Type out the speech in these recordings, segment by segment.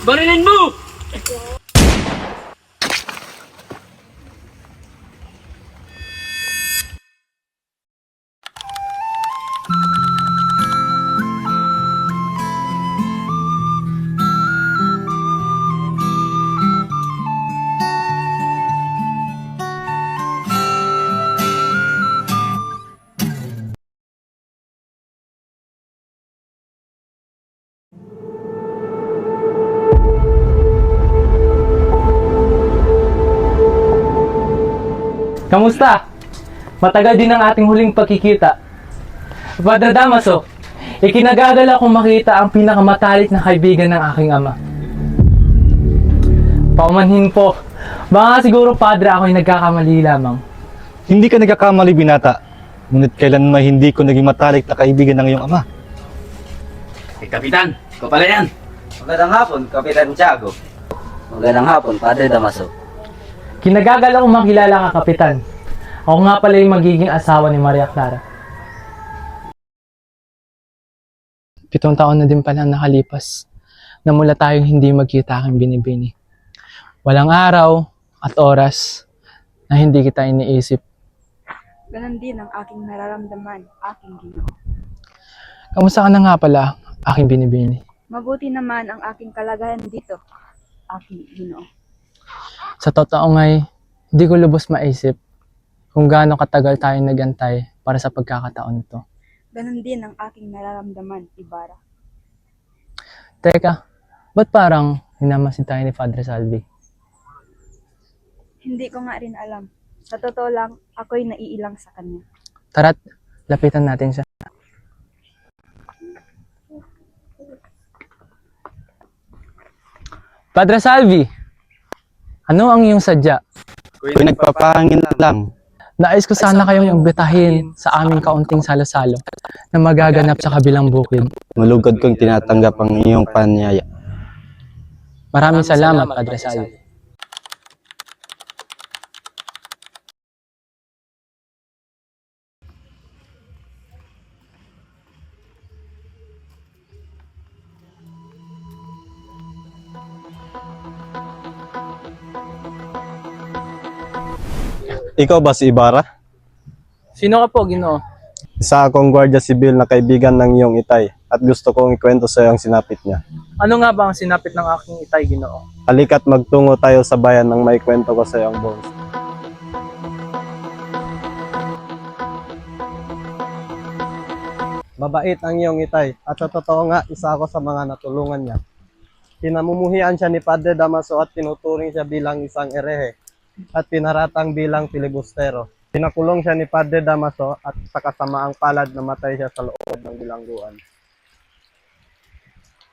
Barilin mo! Kamusta? Matagal din ang ating huling pagkikita. Padre Damaso, ikinagagala kong makita ang pinakamatalik na kaibigan ng aking ama. Paumanhin po, baka siguro Padre ako'y nagkakamali lamang. Hindi ka nagkakamali, binata. Ngunit kailanman hindi ko naging matalik na kaibigan ng iyong ama. Kapitan, ikaw pala yan. Magandang hapon, Kapitan Tiago. Magandang hapon, Padre Damaso. Kinagagala kong makilala ka, Kapitan. Ako nga pala yung magiging asawa ni Maria Clara. 7 taon na din pala nakalipas na mula tayong hindi magkita aking binibini. Walang araw at oras na hindi kita iniisip. Ganon din ang aking nararamdaman, aking Ginoo. Kamusta ka na nga pala, aking binibini? Mabuti naman ang aking kalagayan dito, aking Ginoo. Sa totoo nga'y, hindi ko lubos maisip kung gaano katagal tayo nagantay para sa pagkakataon ito. Ganon din ang aking nararamdaman, Ibarra. Teka, ba't parang hinamasin tayo ni Padre Salvi? Hindi ko nga rin alam. Sa totoo lang, ako'y naiilang sa kanya. Tara't, lapitan natin siya. Padre Salvi, ano ang iyong sadya? Kung nagpapahangin lang, Nais ko sana kayong imbitahin sa aming kaunting salo-salo na magaganap sa kabilang bukid. malugod kong tinatanggap ang iyong panyaya. Maraming salamat, Padre Salvi. Ikaw ba si Ibarra? Sino ka po, Ginoo? Isa akong gwardiya sibil na kaibigan ng iyong itay at gusto kong ikwento sa iyo ang sinapit niya. Ano nga ba ang sinapit ng aking itay, Ginoo? Halika't magtungo tayo sa bayan nang maikwento ko sa iyo ang buong. Mabait ang iyong itay at sa totoo nga isa ako sa mga natulungan niya. Pinamumuhian siya ni Padre Damaso at tinuturing siya bilang isang erehe at pinaratang bilang filibustero. Pinakulong siya ni Padre Damaso at sa kasamaang palad namatay siya sa loob ng bilangguan.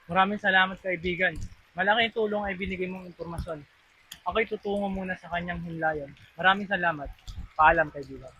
Maraming salamat, kaibigan. Malaking tulong ay binigay mong impormasyon. Ako'y tutungo muna sa kanyang himlayon. Maraming salamat. Paalam, kaibigan.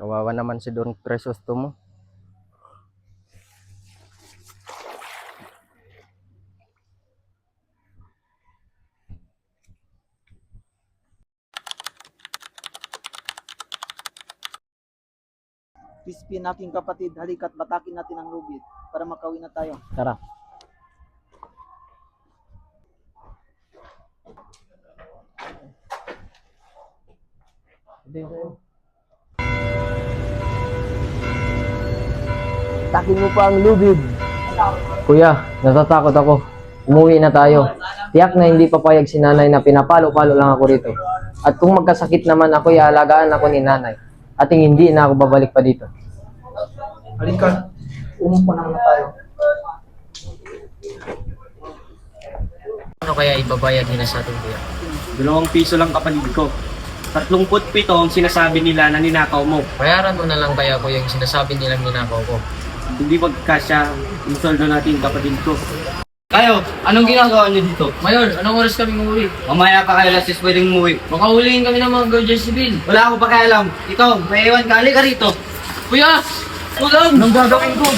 Kawawa naman si Don Crisostomo. Crispin, aking kapatid, halika't batakin natin ang lubid para makauwi na tayo. Tara. Takin mo pa ang lubid. Kuya, natatakot ako. Umuwi na tayo. Tiyak na hindi papayag si nanay na pinapalo-palo lang ako rito. At kung magkasakit naman ako, ialagaan ako ni nanay. At hindi na ako babalik pa dito. Halika, umupo naman tayo. Ano kaya ibabayad nila sa ating kuya? 2 piso lang kapatid ko. 37 ang sinasabi nila na ninakaw mo. Bayaran mo na lang kaya kuya yung sinasabi nilang ninakaw ko. Hindi magkasya yung soldo natin kapatid ko. Kayo, anong ginagawa niyo dito? Mayor, anong oras kami umuwi? Mamaya pa kayo lasis pwedeng umuwi. Baka huliin kami ng mga Guardia Civil. Wala akong pakialam. Ito, may iwan ka. Halika rito. Kuya! Tulong! Anong gagawin ko?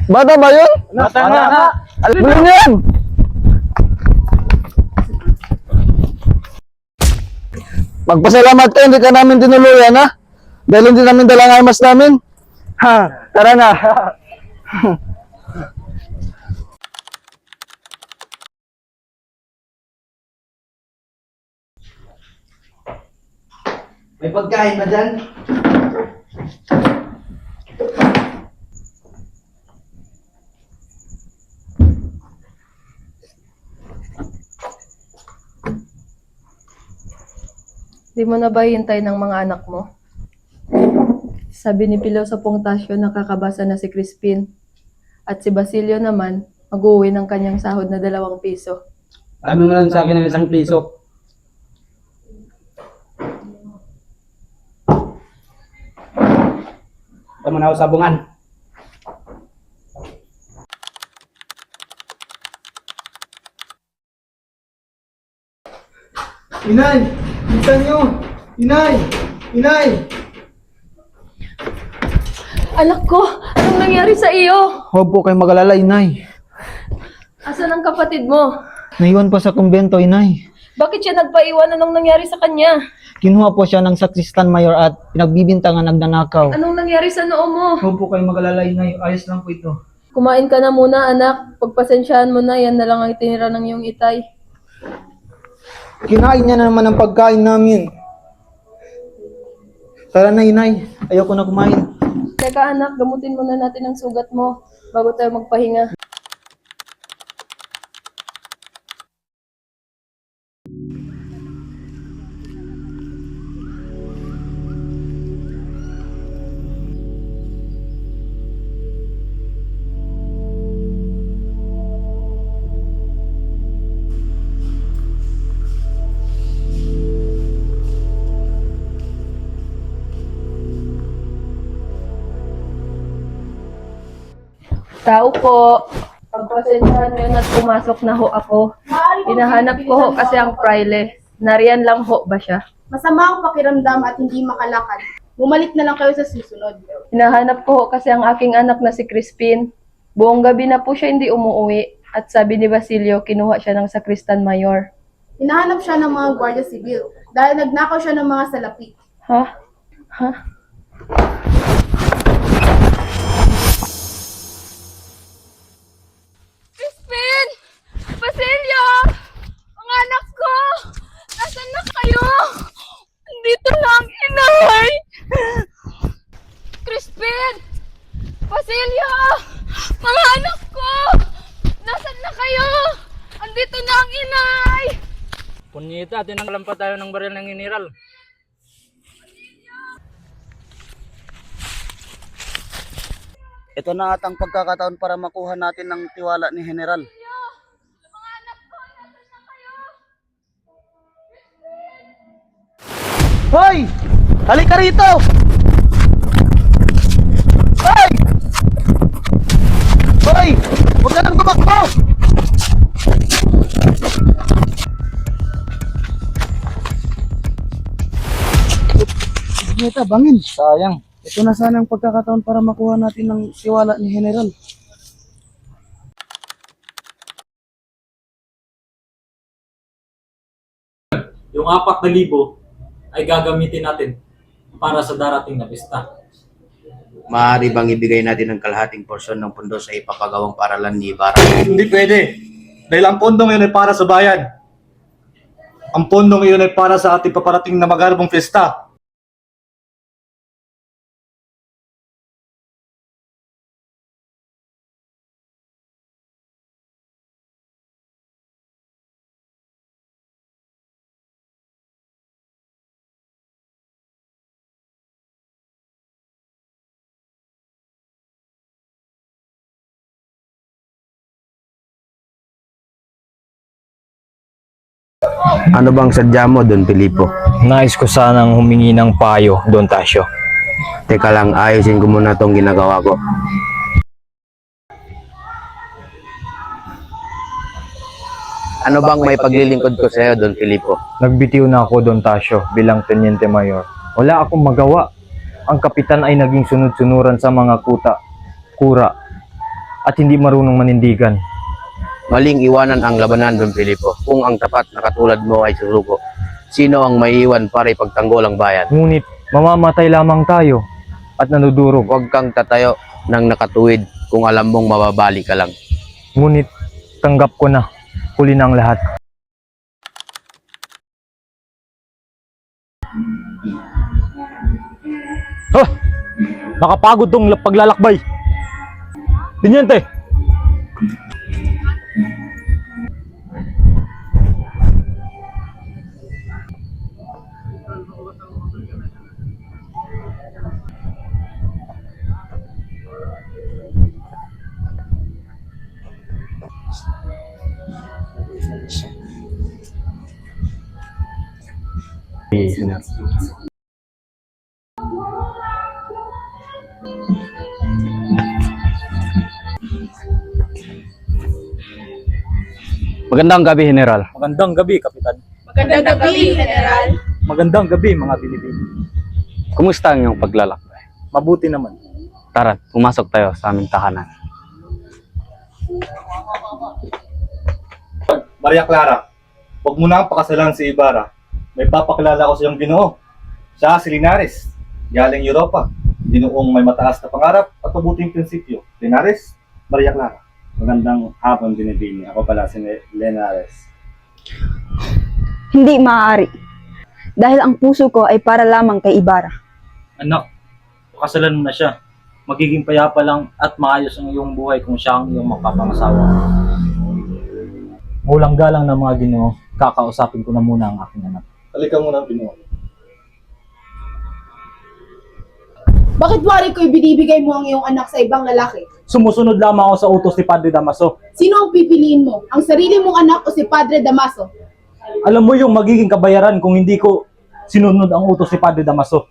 Bata ba yun? Bata nga. Alam mo yan! Magpasalamat ka, hindi ka namin tinuluyan, ha? Dahil hindi namin dala ang armas namin. Ha, tara na. May pagkain ba dyan? Di mo na ba hintay ng mga anak mo? Sabi ni Pilaw sa Pungtasyo nakakabasa na si Crispin. At si Basilio naman, mag-uwi ng kanyang sahod na 2 piso. Sabi mo lang sa akin ng 1 piso. Tama na ako sa bungan. Inay! Bilisan nyo! Inay! Inay! Anak ko, anong nangyari sa iyo? Huwag po kayo mag-alala, Inay. Asan ang kapatid mo? Naiwan po sa kumbento, Inay. Bakit siya nagpaiwan? Anong nangyari sa kanya? Kinuha po siya ng sakristan mayor at pinagbibintangan nagnanakaw. Anong nangyari sa noo mo? Huwag po kayo mag-alala, Inay. Ayos lang po ito. Kumain ka na muna, anak. Pagpasensyahan mo na, yan na lang ang itinira ng iyong itay. Kinain niya na naman ang pagkain namin. Tara na, Inay. Ayoko na kumain. Teka anak, gamutin muna natin ang sugat mo bago tayo magpahinga. Tao po. Pagpasensyahan nyo na't pumasok na ho ako. Hinahanap ko ho kasi ang praile. Nariyan lang ho ba siya? Masama ang pakiramdam at hindi makalakad. Bumalik na lang kayo sa susunod. Hinahanap ko ho kasi ang aking anak na si Crispin. Buong gabi na po siya hindi umuwi. At sabi ni Basilio, kinuha siya ng sakristan mayor. Hinahanap siya ng mga Guardia Civil dahil nagnakaw siya ng mga salapi. Ha? Ha? Crispin! Basilio! Ang anak ko! Nasaan na kayo? Dito lang, inay! Crispin! Basilio! Mga anak ko! Nasaan na kayo? Andito na ang inay! Punyeta, tinanggalan pa tayo ng baril ng general. Ito na at ang pagkakataon para makuha natin ng tiwala ni General. Mga anak ko, nasaan na kayo? Hoy! Halika rito! Hoy! Hoy! Huwag ka nang tumakbo! Neta, bangin. Sayang. Ito na sana ang pagkakataon para makuha natin ng tiwala ni General. Yung 4,000 ay gagamitin natin para sa darating na pista. Maaari bang ibigay natin ang kalahating porsyon ng pondo sa ipapagawang paralan ni Ibarra? Hindi pwede. Dahil ang pondong iyon ay para sa bayan. Ang pondong iyon ay para sa ating paparating na magarbong pista. Ano bang sadya mo, Don Filipo? Nais ko sanang humingi ng payo, Don Tasio. Teka lang, ayusin ko muna tong ginagawa ko. Ano bang may paglilingkod ko sa'yo, Don Filipo? Nagbitiw na ako, Don Tasio, bilang Teniente Mayor. Wala akong magawa. Ang kapitan ay naging sunod-sunuran sa mga kura, at hindi marunong manindigan. Maling iwanan ang labanan, Don Filipo. Kung ang tapat na katulad mo ay susuko, sino ang maiiwan para ipagtanggol ang bayan? Ngunit mamamatay lamang tayo at nanudurog. Huwag kang tatayo ng nakatuwid kung alam mong mababali ka lang. Ngunit tanggap ko na, huli na ang lahat. Nakapagod tong paglalakbay. Teniente! Magandang gabi, General. Magandang gabi, Kapitan. Magandang gabi, General. Magandang gabi, mga Pilipino. Kumusta ang iyong paglalakbay? Mabuti naman. Tara, pumasok tayo sa aming tahanan. Maria Clara, huwag mo na ang pakasalan si Ibarra. May papakilala ko sa iyong Ginoo. Siya si Linares, galing Europa. Ginoong may mataas na pangarap at mabuting prinsipyo. Linares, Maria Clara. Magandang hapon, Binibini. Ako pala si Linares. Hindi maaari. Dahil ang puso ko ay para lamang kay Ibarra. Anak, pakasalan mo na siya. Magiging payapa lang at maayos ang iyong buhay kung siya ang iyong makapangasawa. Mulang galang ng mga Ginoo, kakausapin ko na muna ang aking anak. Halika muna, Ginoo. Bakit wari ko ibinibigay mo ang iyong anak sa ibang lalaki? Sumusunod lamang ako sa utos ni Padre Damaso. Sino ang pipiliin mo? Ang sarili mong anak o si Padre Damaso? Alam mo yung magiging kabayaran kung hindi ko sinunod ang utos ni Padre Damaso.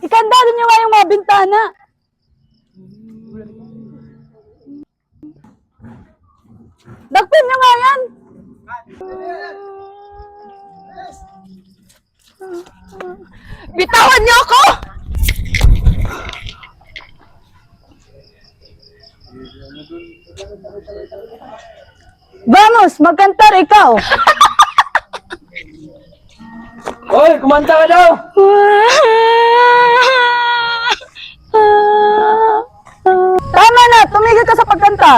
Ikandado niyo nga yung mga bintana. Dakpin niyo nga yan. Bitawan niyo ako! Vamos, magkantar ikaw. Hoy, kumanta ka daw! Tama na, tumigil ka sa pagkanta.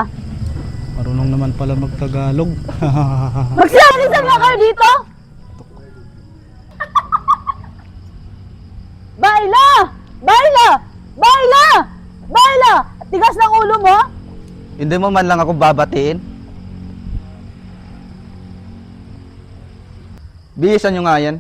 Marunong naman pala magtagalog. Magsalisan nga kayo dito! Baila! Baila! Baila! Baila! Tigas ng ulo mo? Hindi mo man lang ako babatiin? Bilisan nyo nga yan.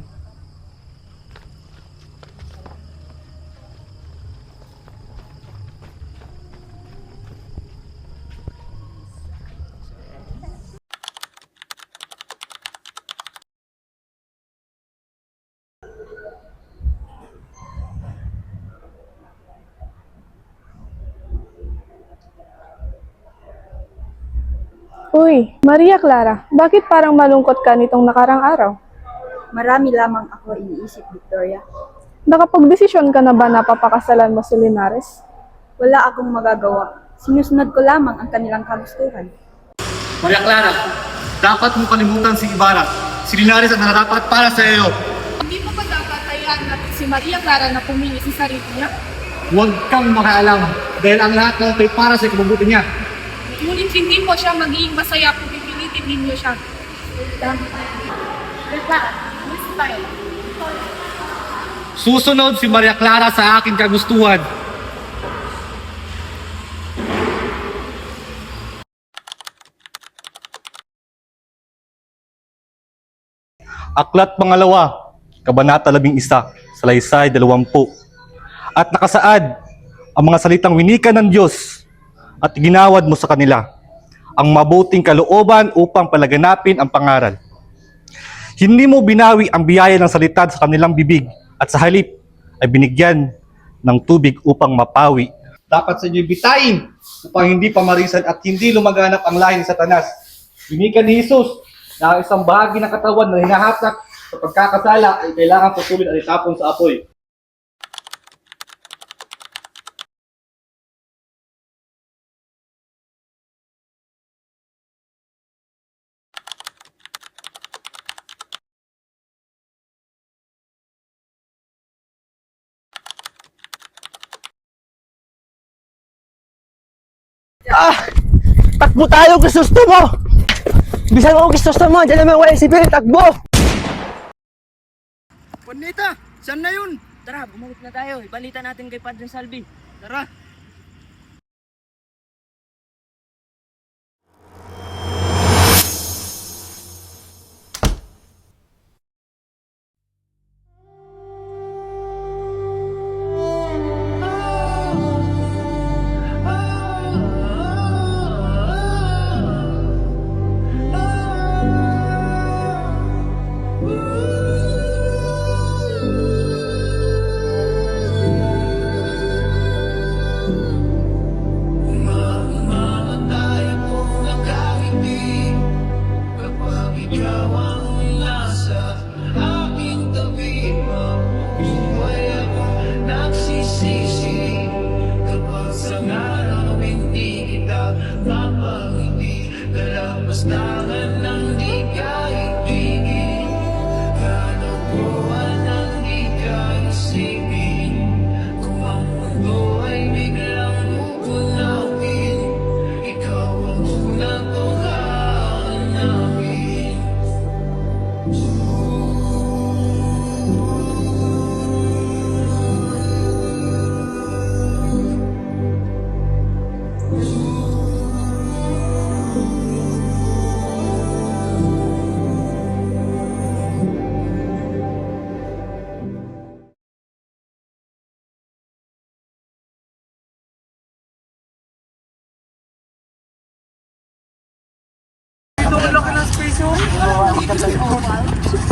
Uy, Maria Clara, bakit parang malungkot ka nitong nakarang araw? Marami lamang ako iniisip, Victoria. Nakapagdesisyon ka na ba na papakasalan mo si Linares? Wala akong magagawa. Sinusunod ko lamang ang kanilang kagustuhan. Maria Clara, dapat mo kalimutan si Ibarra. Si Linares ang nararapat para sa iyo. Hindi mo ba dapat hayaan natin si Maria Clara na pumili sa sarili niya? Huwag kang makialam dahil ang lahat ng ito'y para sa ikabubuti niya. Ngunit hindi mo siya magiging masaya kung pipilitin ninyo siya. Susunod si Maria Clara sa aking kagustuhan. Aklat pangalawa, Kabanata 11, Salaysay 20. At nakasaad ang mga salitang winika ng Diyos at ginawad mo sa kanila ang mabuting kalooban upang palaganapin ang pangaral. Hindi mo binawi ang biyaya ng salita sa kanilang bibig at sa halip ay binigyan ng tubig upang mapawi. Dapat sa inyo bitain upang hindi pamarisan at hindi lumaganap ang lahi ni Satanas. Winika ni Jesus na ang isang bahagi ng katawan na hinahatak sa pagkakasala ay kailangan putulin at itapon sa apoy. Takbo tayo, gusto mo! Bisan mo gusto mo, dyan naman wala si Bill, takbo! Juanita, saan na yun? Tara, bumalik na tayo. Ibalita natin kay Padre Salvi. Tara.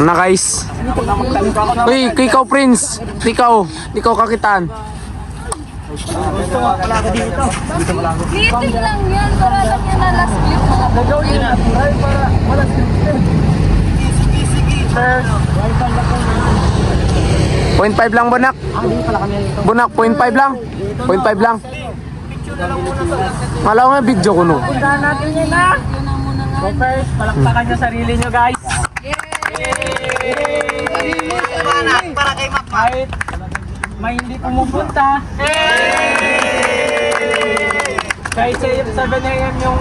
Na guys. Uy, ikaw Prince. Ikaw kakitan. Meeting lang yan, para lang yan na last week, mga gagawin. Point 5 lang bunak. Bunak, 0.5 lang. 0.5 lang. Malaw nga video ko no. Puntahan natin yun na! So first, palakpakan nyo sarili nyo guys. Para kay Mac. Kahit may hindi pumupunta. Kahit sa 7 AM yung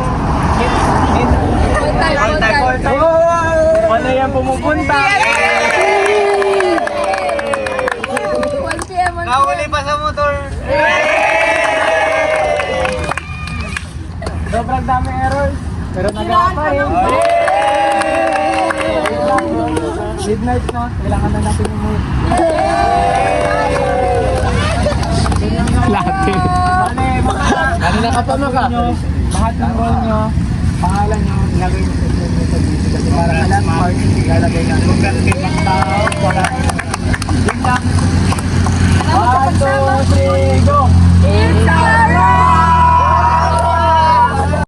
1 AM pumupunta. 1 PM. Nahuli pa sa motor. Sobrang dami errors. Pero nagawa pa rin. Midnight na, kailangan na natin umuwi. Lahat. Kanina ka pa maka. Lahat ng role nyo, pangalan nyo, ilagay nyo sa video kasi para alam, ilalagay natin.